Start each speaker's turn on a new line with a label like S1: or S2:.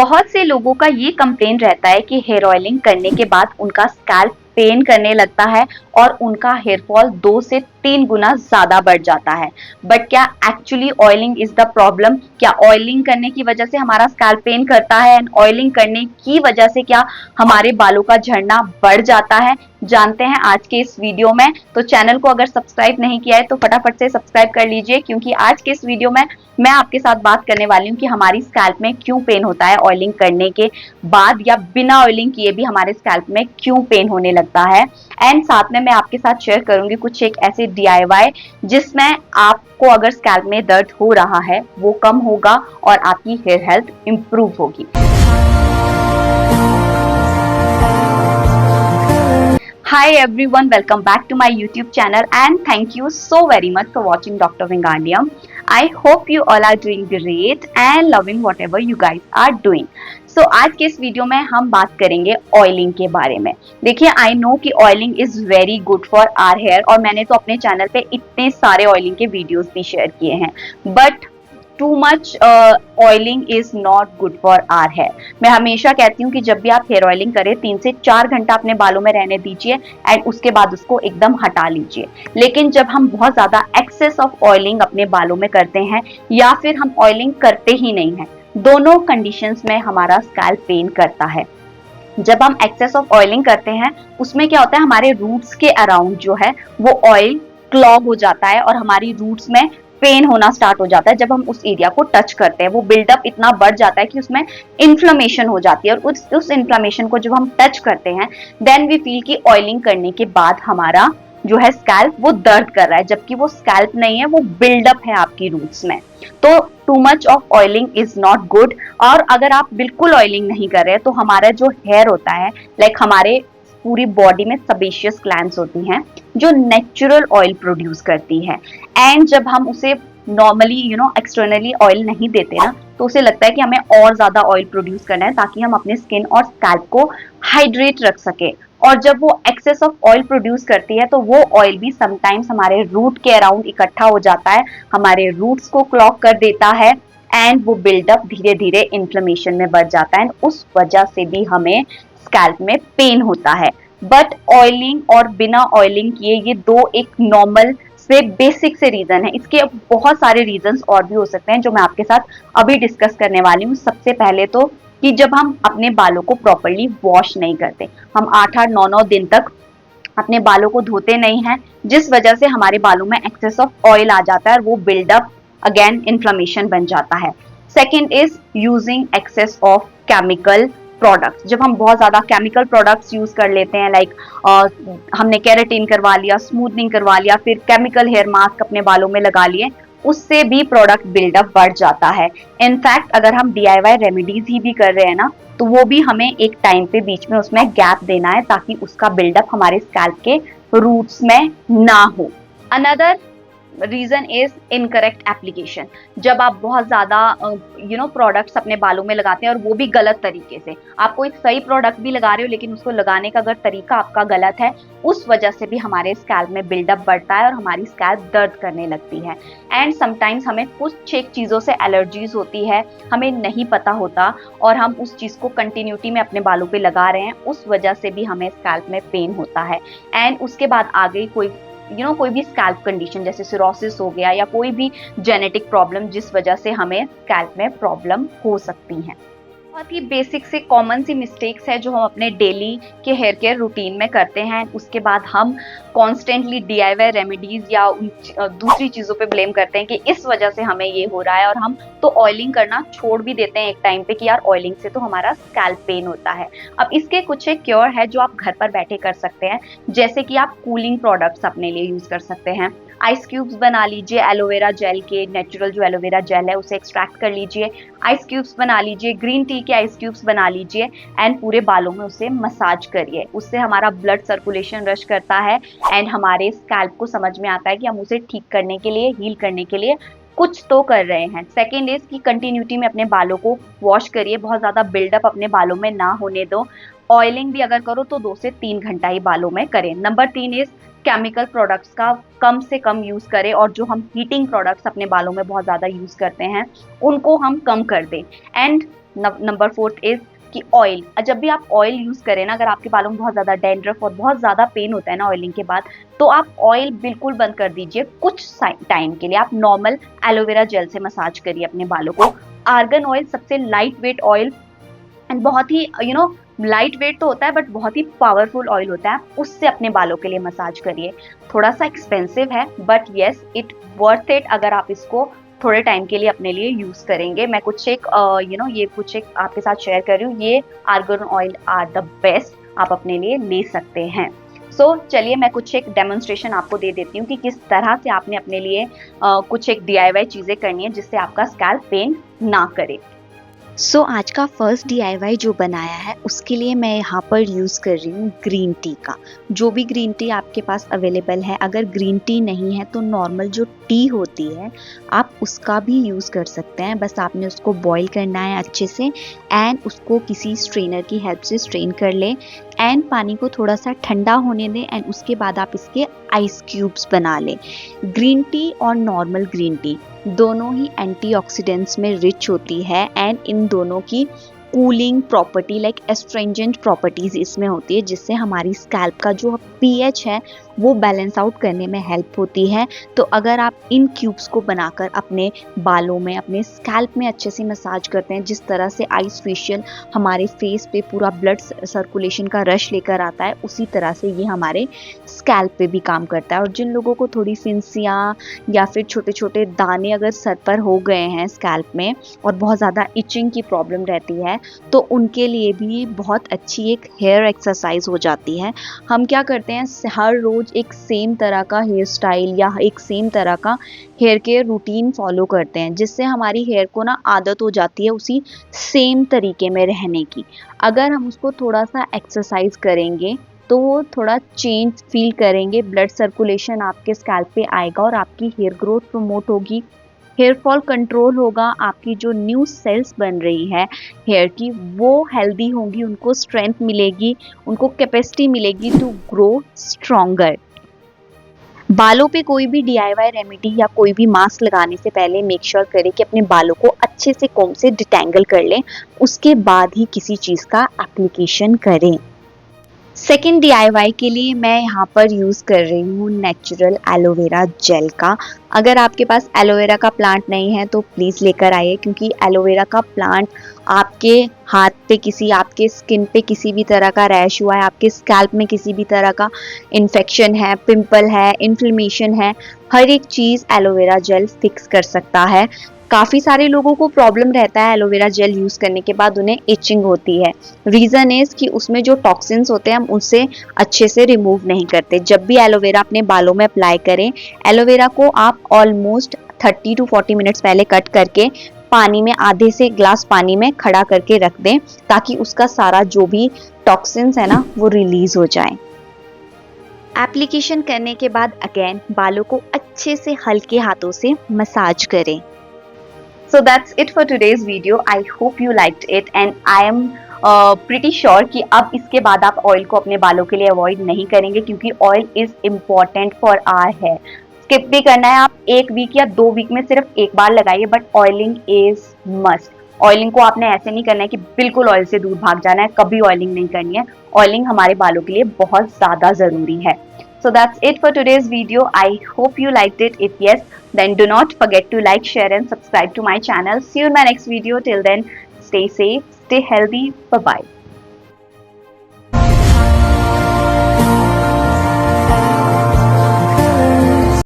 S1: बहुत से लोगों का ये कंप्लेन रहता है कि हेयर ऑयलिंग करने के बाद उनका स्कैल्प पेन करने लगता है और उनका हेयर फॉल 2 से 3 गुना ज्यादा बढ़ जाता है। बट क्या actually oiling is the problem? क्या ऑयलिंग करने की वजह से हमारा स्कैल्प पेन करता है एंड ऑयलिंग करने की वजह से क्या हमारे बालों का झड़ना बढ़ जाता है? जानते हैं आज के इस वीडियो में। तो चैनल को अगर सब्सक्राइब नहीं किया है तो फटाफट से सब्सक्राइब कर लीजिए, क्योंकि आज के इस वीडियो में मैं आपके साथ बात करने वाली हूँ कि हमारी स्कैल्प में क्यों पेन होता है ऑयलिंग करने के बाद, या बिना ऑयलिंग किए भी हमारे स्कैल्प में क्यों पेन होने लगता है। एंड साथ में मैं आपके साथ शेयर करूंगी कुछ एक ऐसे DIY जिसमें आपको अगर स्कैल्प में दर्द हो रहा है वो कम होगा और आपकी हेयर हेल्थ इंप्रूव होगी। Hi everyone, welcome back to my YouTube channel and thank you so very much for watching Dr. Vingandiam. I hope you all are doing great and loving whatever you guys are doing. So आज के इस video में हम बात करेंगे oiling के बारे में। देखिए, आई नो कि oiling is very good for our hair और मैंने तो अपने चैनल पे इतने सारे ऑयलिंग के वीडियोस भी शेयर किए हैं, but too much oiling is not good for our hair. मैं हमेशा कहती हूँ कि जब भी आप हेयर ऑयलिंग करें 3 से 4 घंटा अपने बालों में रहने दीजिए एंड उसके बाद उसको एकदम हटा लीजिए। लेकिन जब हम बहुत ज्यादा एक्सेस ऑफ ऑयलिंग अपने बालों में करते हैं या फिर हम ऑयलिंग करते ही नहीं हैं, दोनों कंडीशंस में हमारा स्कैल्प पेन करता है। जब हम एक्सेस ऑफ ऑयलिंग करते हैं उसमें क्या होता है, हमारे रूट्स के अराउंड जो है वो ऑयल क्लॉग हो जाता है और हमारी रूट्स में पेन होना स्टार्ट हो जाता है। जब हम उस एरिया को टच करते हैं वो बिल्डअप इतना बढ़ जाता है कि उसमें इन्फ्लेमेशन हो जाती है और उस इन्फ्लेमेशन को जब हम टच करते हैं देन वी फील कि ऑयलिंग करने के बाद हमारा जो है स्कैल्प वो दर्द कर रहा है, जबकि वो स्कैल्प नहीं है, वो बिल्डअप है आपकी रूट्स में। तो too much of oiling is not good. और अगर आप बिल्कुल ऑयलिंग नहीं कर रहे तो हमारा जो हेयर होता है, लाइक हमारे पूरी बॉडी में सेबेशियस ग्लैंड्स होती हैं जो नेचुरल ऑयल प्रोड्यूस करती है। एंड जब हम उसे नॉर्मली एक्सटर्नली ऑयल नहीं देते ना, तो उसे लगता है कि हमें और ज्यादा ऑयल प्रोड्यूस करना है ताकि हम अपने स्किन और स्कैल्प को हाइड्रेट रख सके। और जब वो एक्सेस ऑफ ऑयल प्रोड्यूस करती है तो वो ऑयल भी समटाइम्स हमारे रूट के अराउंड इकट्ठा हो जाता है, हमारे रूट्स को क्लॉग कर देता है एंड वो बिल्डअप धीरे धीरे इन्फ्लेमेशन में बढ़ जाता है। उस वजह से भी हमें स्कैल्प में पेन होता है। बट ऑयलिंग और बिना ऑयलिंग किए ये दो एक नॉर्मल से बेसिक से रीजन है। इसके बहुत सारे रीजंस और भी हो सकते हैं जो मैं आपके साथ अभी डिस्कस करने वाली हूँ। सबसे पहले तो कि जब हम अपने बालों को प्रॉपर्ली वॉश नहीं करते, हम 8-8 9-9 दिन तक अपने बालों को धोते नहीं हैं, जिस वजह से हमारे बालों में एक्सेस ऑफ ऑयल आ जाता है और वो बिल्डअप अगेन इन्फ्लेमेशन बन जाता है। Second is using excess of chemical products. जब हम बहुत ज्यादा केमिकल प्रोडक्ट्स यूज कर लेते हैं, लाइक हमने केराटिन करवा लिया, स्मूथनिंग करवा लिया, फिर केमिकल हेयर मास्क अपने बालों में लगा लिए, उससे भी प्रोडक्ट बिल्डअप बढ़ जाता है। इनफैक्ट अगर हम DIY रेमेडीज ही भी कर रहे हैं ना, तो वो भी हमें एक टाइम पे बीच में उसमें गैप देना है ताकि उसका बिल्डअप हमारे स्कैल्प के रूट्स में ना हो। Another reason is incorrect application. जब आप बहुत ज्यादा प्रोडक्ट्स अपने बालों में लगाते हैं और वो भी गलत तरीके से, आप कोई सही प्रोडक्ट भी लगा रहे हो लेकिन उसको लगाने का अगर तरीका आपका गलत है, उस वजह से भी हमारे स्कैल्प में बिल्डअप बढ़ता है और हमारी स्कैल्प दर्द करने लगती है। एंड समटाइम्स हमें कुछ एक चीजों से एलर्जीज होती है, हमें नहीं पता होता और हम उस चीज को कंटिन्यूटी में अपने बालों पे लगा रहे हैं, उस वजह से भी हमें स्कैल्प में पेन होता है। एंड उसके बाद आ गई कोई भी स्कैल्प कंडीशन जैसे सिरोसिस हो गया या कोई भी जेनेटिक प्रॉब्लम, जिस वजह से हमें स्कैल्प में प्रॉब्लम हो सकती है। बहुत ही बेसिक से कॉमन सी मिस्टेक्स है जो हम अपने डेली के हेयर केयर रूटीन में करते हैं। उसके बाद हम कॉन्स्टेंटली DIY रेमेडीज या दूसरी चीज़ों पे ब्लेम करते हैं कि इस वजह से हमें ये हो रहा है, और हम तो ऑयलिंग करना छोड़ भी देते हैं एक टाइम पे कि यार ऑयलिंग से तो हमारा स्कैल्प पेन होता है। अब इसके कुछ एक क्योर है जो आप घर पर बैठे कर सकते हैं, जैसे कि आप कूलिंग प्रोडक्ट्स अपने लिए यूज कर सकते हैं। आइस क्यूब्स बना लीजिए एलोवेरा जेल के, नेचुरल जो एलोवेरा जेल है उसे एक्सट्रैक्ट कर लीजिए, आइस क्यूब्स बना लीजिए, ग्रीन टी के आइस क्यूब्स बना लीजिए एंड पूरे बालों में उसे मसाज करिए। उससे हमारा ब्लड सर्कुलेशन रश करता है एंड हमारे स्कैल्प को समझ में आता है कि हम उसे ठीक करने के लिए, हील करने के लिए कुछ तो कर रहे हैं। सेकेंड इज कि कंटिन्यूटी में अपने बालों को वॉश करिए, बहुत ज्यादा बिल्डअप अपने बालों में ना होने दो। ऑयलिंग भी अगर करो तो 2 से 3 घंटा ही बालों में करें। नंबर 3 इज केमिकल प्रोडक्ट्स का कम से कम यूज करें और जो हम हीटिंग प्रोडक्ट्स अपने बालों में बहुत ज्यादा यूज करते हैं उनको हम कम कर दें। एंड नंबर 4 इज कि ऑयल, जब भी आप ऑयल यूज करें ना, अगर आपके बालों में बहुत ज्यादा डैंड्रफ और बहुत ज्यादा पेन होता है ना ऑयलिंग के बाद, तो आप ऑयल बिल्कुल बंद कर दीजिए कुछ टाइम के लिए। आप नॉर्मल एलोवेरा जेल से मसाज करिए अपने बालों को। आर्गन ऑयल सबसे लाइट वेट ऑयल एंड बहुत ही लाइट वेट तो होता है बट बहुत ही पावरफुल ऑयल होता है, उससे अपने बालों के लिए मसाज करिए। थोड़ा सा एक्सपेंसिव है but yes it worth it अगर आप इसको थोड़े टाइम के लिए अपने लिए यूज करेंगे। मैं कुछ एक ये कुछ एक आपके साथ शेयर कर रही हूँ, ये argan oil are the best, आप अपने लिए ले सकते हैं। सो चलिए मैं कुछ एक डेमोन्स्ट्रेशन आपको दे देती हूँ कि किस तरह से आपने अपने लिए कुछ एक DIY चीजें करनी है जिससे आपका स्कैल्प पेन ना करे।
S2: सो आज का फर्स्ट DIY जो बनाया है उसके लिए मैं यहाँ पर यूज़ कर रही हूँ ग्रीन टी का। जो भी ग्रीन टी आपके पास अवेलेबल है, अगर ग्रीन टी नहीं है तो नॉर्मल जो टी होती है आप उसका भी यूज़ कर सकते हैं। बस आपने उसको बॉईल करना है अच्छे से एंड उसको किसी स्ट्रेनर की हेल्प से स्ट्रेन कर लें एंड पानी को थोड़ा सा ठंडा होने दें एंड उसके बाद आप इसके आइस क्यूब्स बना लें। ग्रीन टी और नॉर्मल ग्रीन टी दोनों ही एंटीऑक्सीडेंट्स में रिच होती है एंड इन दोनों की cooling property like astringent properties इसमें होती है, जिससे हमारी स्कैल्प का जो pH है वो बैलेंस आउट करने में हेल्प होती है। तो अगर आप इन क्यूब्स को बनाकर अपने बालों में, अपने स्कैल्प में अच्छे से मसाज करते हैं, जिस तरह से आइस फेशियल हमारे फेस पे पूरा ब्लड सर्कुलेशन का रश लेकर आता है, उसी तरह से ये हमारे स्कैल्प पे भी काम करता है। और जिन लोगों को थोड़ी फिंसियाँ या फिर छोटे छोटे दाने अगर सर पर हो गए हैं स्कैल्प में और बहुत ज़्यादा इचिंग की प्रॉब्लम रहती है, तो उनके लिए भी बहुत अच्छी एक हेयर एक्सरसाइज हो जाती है। हम क्या करते हैं, हर रोज़ एक सेम तरह का हेयर स्टाइल या एक सेम तरह का हेयर केयर रूटीन फॉलो करते हैं, जिससे हमारी हेयर को ना आदत हो जाती है उसी सेम तरीके में रहने की। अगर हम उसको थोड़ा सा एक्सरसाइज करेंगे तो वो थोड़ा चेंज फील करेंगे, ब्लड सर्कुलेशन आपके स्कैल्प पे आएगा और आपकी हेयर ग्रोथ प्रमोट होगी, हेयर फॉल कंट्रोल होगा, आपकी जो न्यू सेल्स बन रही है हेयर की वो हेल्दी होंगी, उनको स्ट्रेंथ मिलेगी, उनको कैपेसिटी मिलेगी टू ग्रो स्ट्रॉन्गर। बालों पे कोई भी DIY रेमेडी या कोई भी मास्क लगाने से पहले मेक श्योर करें कि अपने बालों को अच्छे से कोम से डिटेंगल कर लें, उसके बाद ही किसी चीज़ का एप्लीकेशन करें। सेकेंड DIY के लिए मैं यहाँ पर यूज़ कर रही हूँ नेचुरल एलोवेरा जेल का। अगर आपके पास एलोवेरा का प्लांट नहीं है तो प्लीज़ लेकर आइए, क्योंकि एलोवेरा का प्लांट आपके हाथ पे किसी, आपके स्किन पे किसी भी तरह का रैश हुआ है, आपके स्कैल्प में किसी भी तरह का इन्फेक्शन है, पिंपल है, इन्फ्लेमेशन है, हर एक चीज़ एलोवेरा जेल फिक्स कर सकता है। काफ़ी सारे लोगों को प्रॉब्लम रहता है एलोवेरा जेल यूज़ करने के बाद उन्हें इचिंग होती है। रीज़न इज़ कि उसमें जो टॉक्सिन्स होते हैं हम उसे अच्छे से रिमूव नहीं करते। जब भी एलोवेरा अपने बालों में अप्लाई करें, एलोवेरा को आप ऑलमोस्ट 30 to 40 मिनट्स पहले कट करके पानी में, आधे से ग्लास पानी में खड़ा करके रख दें, ताकि उसका सारा जो भी टॉक्सिन्स है ना वो रिलीज़ हो जाए। एप्लीकेशन करने के बाद अगेन बालों को अच्छे से हल्के हाथों से मसाज करें।
S1: So that's it for today's video. I hope you liked it and I am pretty sure कि अब इसके बाद आप ऑयल को अपने बालों के लिए अवॉइड नहीं करेंगे, क्योंकि oil is important for our hair. Skip भी करना है आप 1 वीक या 2 वीक में सिर्फ एक बार लगाइए, but oiling is must. Oiling को आपने ऐसे नहीं करना है कि बिल्कुल ऑयल से दूर भाग जाना है, कभी ऑयलिंग नहीं करनी है। ऑयलिंग हमारे बालों के लिए बहुत ज़्यादा ज़रूरी है। So that's it for today's video. I hope you liked it. If yes, then do not forget to like, share and subscribe to my channel. See you in my next video. Till then, stay safe, stay healthy. Bye-bye.